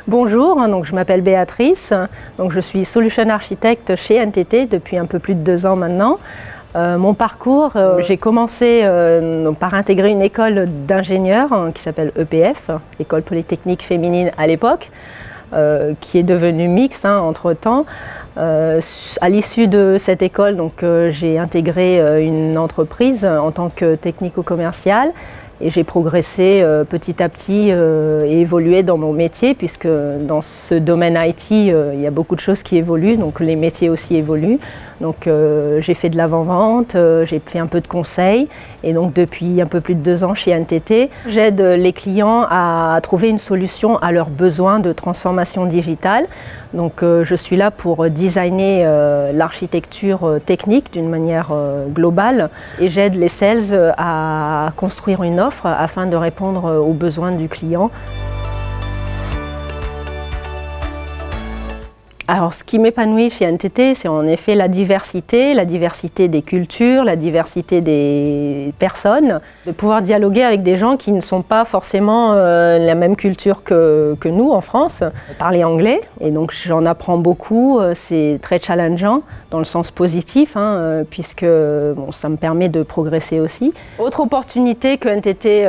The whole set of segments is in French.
Bonjour, donc je m'appelle Béatrice, donc je suis Solution Architect chez NTT depuis un peu plus de 2 ans maintenant. Mon parcours, j'ai commencé par intégrer une école d'ingénieurs qui s'appelle EPF, École Polytechnique Féminine à l'époque, qui est devenue mixte entre-temps. À l'issue de cette école, j'ai intégré une entreprise en tant que technico-commercial. Et j'ai progressé petit à petit et évolué dans mon métier, puisque dans ce domaine IT, il y a beaucoup de choses qui évoluent, donc les métiers aussi évoluent. Donc j'ai fait de l'avant-vente, j'ai fait un peu de conseil, et donc depuis un peu plus de 2 ans chez NTT, j'aide les clients à trouver une solution à leurs besoins de transformation digitale. Donc je suis là pour designer l'architecture technique d'une manière globale, et j'aide les sales à construire une offre afin de répondre aux besoins du client. Alors, ce qui m'épanouit chez NTT, c'est en effet la diversité des cultures, la diversité des personnes, de pouvoir dialoguer avec des gens qui ne sont pas forcément la même culture que nous en France, parler anglais, et donc j'en apprends beaucoup, c'est très challengeant dans le sens positif, puisque ça me permet de progresser aussi. Autre opportunité que NTT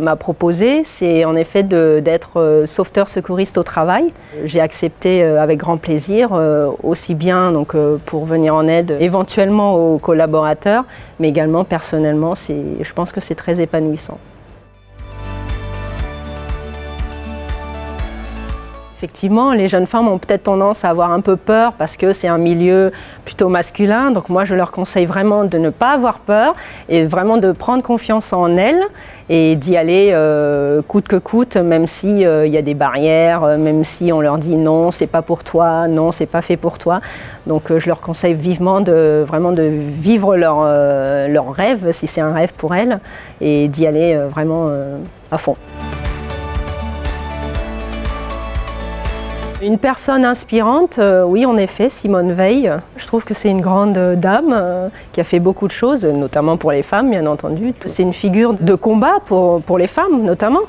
m'a proposée, c'est en effet d'être sauveteur secouriste au travail. J'ai accepté avec grand plaisir, aussi bien pour venir en aide éventuellement aux collaborateurs, mais également personnellement, je pense que c'est très épanouissant. Effectivement, les jeunes femmes ont peut-être tendance à avoir un peu peur parce que c'est un milieu plutôt masculin. Donc moi, je leur conseille vraiment de ne pas avoir peur et vraiment de prendre confiance en elles et d'y aller coûte que coûte, même s'il y a des barrières, même si on leur dit non, c'est pas pour toi, non, c'est pas fait pour toi. Donc je leur conseille vivement de vivre leur rêve, si c'est un rêve pour elles, et d'y aller vraiment à fond. Une personne inspirante, oui en effet, Simone Veil. Je trouve que c'est une grande dame qui a fait beaucoup de choses, notamment pour les femmes bien entendu. C'est une figure de combat pour les femmes notamment.